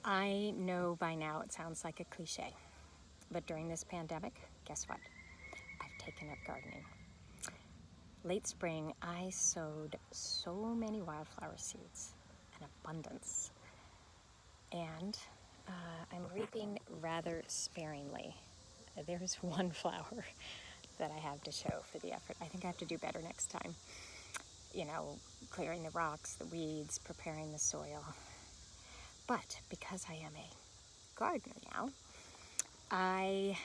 I know by now it sounds like a cliche, but during this pandemic, guess what? I've taken up gardening. Late spring, I sowed so many wildflower seeds, an abundance, and I'm reaping rather sparingly. There's one flower that I have to show for the effort. I think I have to do better next time. You know, clearing the rocks, the weeds, preparing the soil. But because I am a gardener now, I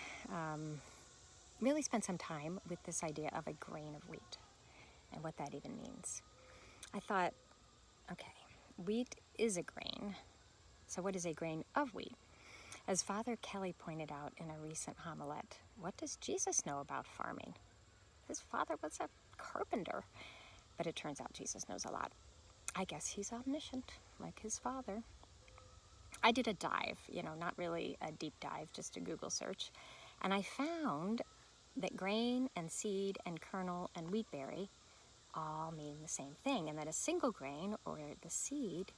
really spent some time with this idea of a grain of wheat and what that even means. I thought, okay, wheat is a grain, so what is a grain of wheat? As Father Kelly pointed out in a recent homilette, what does Jesus know about farming? His father was a carpenter, but it turns out Jesus knows a lot. I guess he's omniscient, like his father. I did a dive, not really a deep dive, just a Google search, and I found that grain and seed and kernel and wheat berry all mean the same thing, and that a single grain, or the seed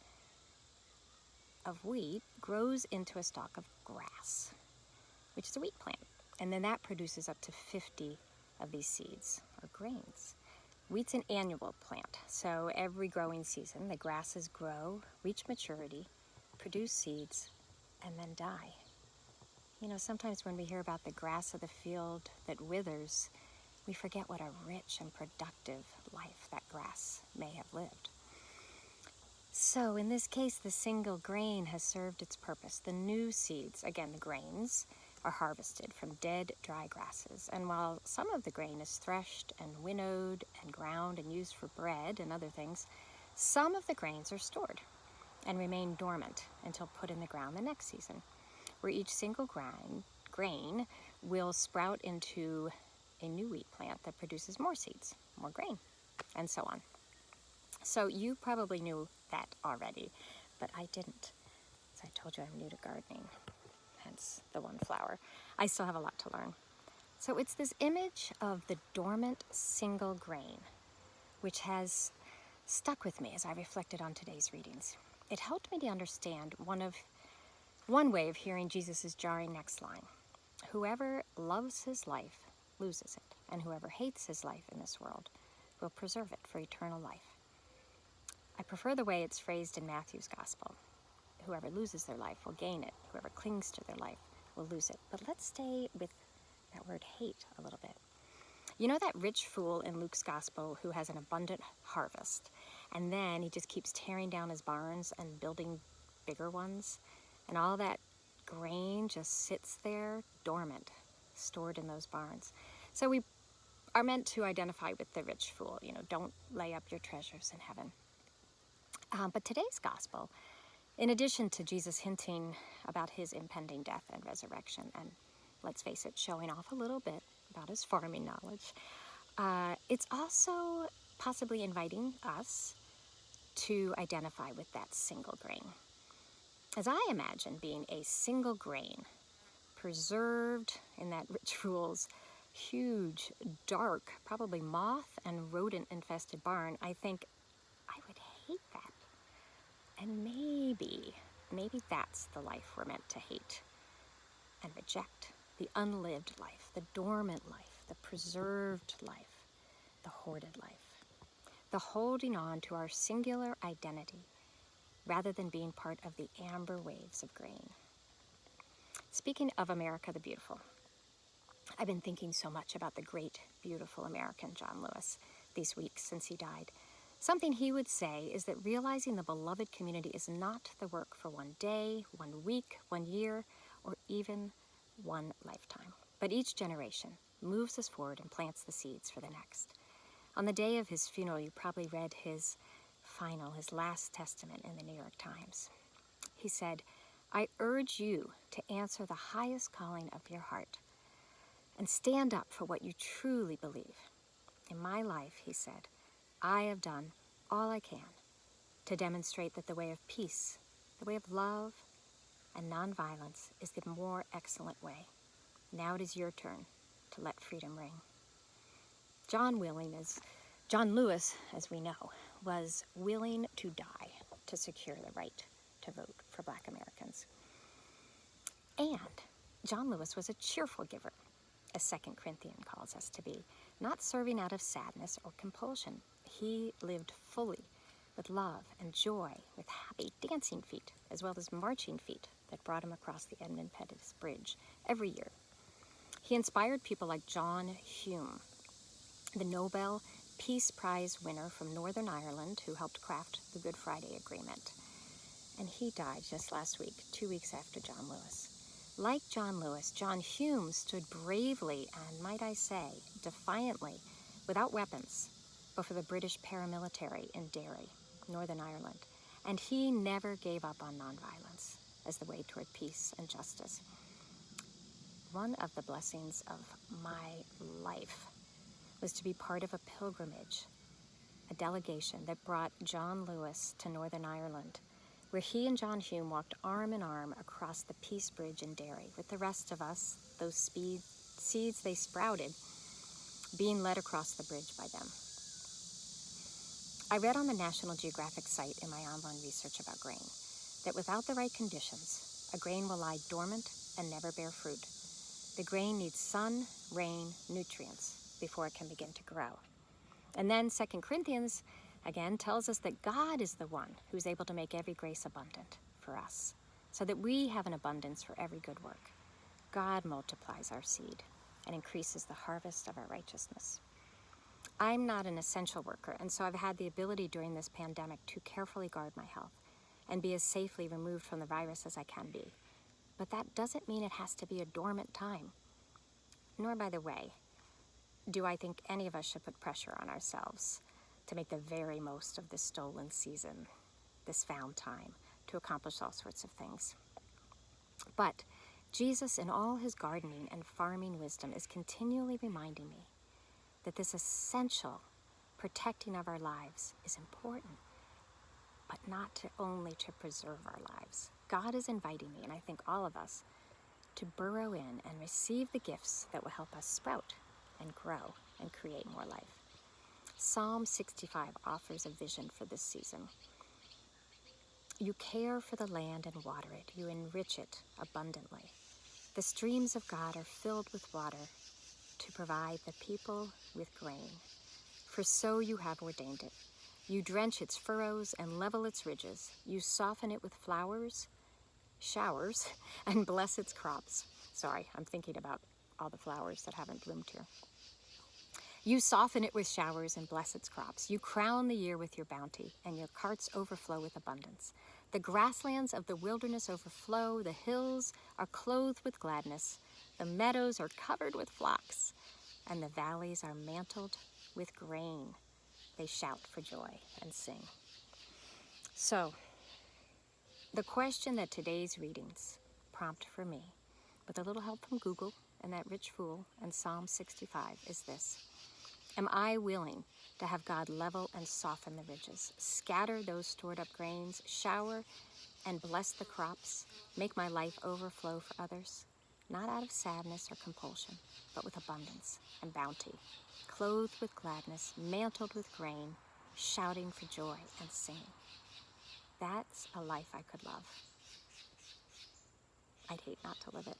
of wheat, grows into a stalk of grass, which is a wheat plant, and then that produces up to 50 of these seeds, or grains. Wheat's an annual plant, so every growing season the grasses grow, reach maturity, produce seeds, and then die. Sometimes when we hear about the grass of the field that withers, we forget what a rich and productive life that grass may have lived. So in this case, the single grain has served its purpose. The new seeds, again the grains, are harvested from dead, dry grasses. And while some of the grain is threshed and winnowed and ground and used for bread and other things, some of the grains are stored and remain dormant until put in the ground the next season, where each single grain will sprout into a new wheat plant that produces more seeds, more grain, and so on. So you probably knew that already, but I didn't. As I told you, I'm new to gardening, hence the one flower. I still have a lot to learn. So it's this image of the dormant single grain, which has stuck with me as I reflected on today's readings. It helped me to understand one way of hearing Jesus' jarring next line. Whoever loves his life loses it, and whoever hates his life in this world will preserve it for eternal life. I prefer the way it's phrased in Matthew's Gospel. Whoever loses their life will gain it. Whoever clings to their life will lose it. But let's stay with that word hate a little bit. You know that rich fool in Luke's Gospel who has an abundant harvest, and then he just keeps tearing down his barns and building bigger ones, and all that grain just sits there dormant, stored in those barns. So we are meant to identify with the rich fool. Don't lay up your treasures in heaven. But today's gospel, in addition to Jesus hinting about his impending death and resurrection, and let's face it, showing off a little bit about his farming knowledge, it's also possibly inviting us to identify with that single grain. As I imagine being a single grain, preserved in that rich fool's huge, dark, probably moth and rodent-infested barn, I think I would hate that. And maybe that's the life we're meant to hate and reject. The unlived life, the dormant life, the preserved life, the hoarded life. The holding on to our singular identity rather than being part of the amber waves of grain. Speaking of America the Beautiful, I've been thinking so much about the great, beautiful American John Lewis these weeks since he died. Something he would say is that realizing the beloved community is not the work for one day, 1 week, 1 year, or even one lifetime. But each generation moves us forward and plants the seeds for the next. On the day of his funeral, you probably read his last testament in the New York Times. He said, "I urge you to answer the highest calling of your heart and stand up for what you truly believe. In my life," he said, "I have done all I can to demonstrate that the way of peace, the way of love, and nonviolence is the more excellent way. Now it is your turn to let freedom ring." John Lewis, as we know, was willing to die to secure the right to vote for Black Americans. And John Lewis was a cheerful giver, as 2 Corinthians calls us to be, not serving out of sadness or compulsion. He lived fully with love and joy, with happy dancing feet, as well as marching feet that brought him across the Edmund Pettus Bridge every year. He inspired people like John Hume, the Nobel Peace Prize winner from Northern Ireland, who helped craft the Good Friday Agreement. And he died just last week, 2 weeks after John Lewis. Like John Lewis, John Hume stood bravely and, might I say, defiantly, without weapons, before the British paramilitary in Derry, Northern Ireland. And he never gave up on nonviolence as the way toward peace and justice. One of the blessings of my life was to be part of a pilgrimage, a delegation that brought John Lewis to Northern Ireland, where he and John Hume walked arm in arm across the Peace Bridge in Derry, with the rest of us, those seeds they sprouted, being led across the bridge by them. I read on the National Geographic site in my online research about grain that without the right conditions, a grain will lie dormant and never bear fruit. The grain needs sun, rain, nutrients before it can begin to grow. And then 2 Corinthians again tells us that God is the one who's able to make every grace abundant for us, so that we have an abundance for every good work. God multiplies our seed and increases the harvest of our righteousness. I'm not an essential worker, and so I've had the ability during this pandemic to carefully guard my health and be as safely removed from the virus as I can be. But that doesn't mean it has to be a dormant time. Nor, by the way, do I think any of us should put pressure on ourselves to make the very most of this stolen season, this found time, to accomplish all sorts of things. But Jesus, in all his gardening and farming wisdom, is continually reminding me that this essential protecting of our lives is important, but not only to preserve our lives. God is inviting me, and I think all of us, to burrow in and receive the gifts that will help us sprout and grow and create more life. Psalm 65 offers a vision for this season. You care for the land and water it. You enrich it abundantly. The streams of God are filled with water to provide the people with grain. For so you have ordained it. You drench its furrows and level its ridges. You soften it with showers, and bless its crops. Sorry, I'm thinking about all the flowers that haven't bloomed here. You soften it with showers and bless its crops. You crown the year with your bounty, and your carts overflow with abundance. The grasslands of the wilderness overflow. The hills are clothed with gladness. The meadows are covered with flocks, and the valleys are mantled with grain. They shout for joy and sing. So, the question that today's readings prompt for me, with a little help from Google and that rich fool and Psalm 65, is this. Am I willing to have God level and soften the ridges, scatter those stored up grains, shower and bless the crops, make my life overflow for others, not out of sadness or compulsion, but with abundance and bounty, clothed with gladness, mantled with grain, shouting for joy and singing? That's a life I could love. I'd hate not to live it.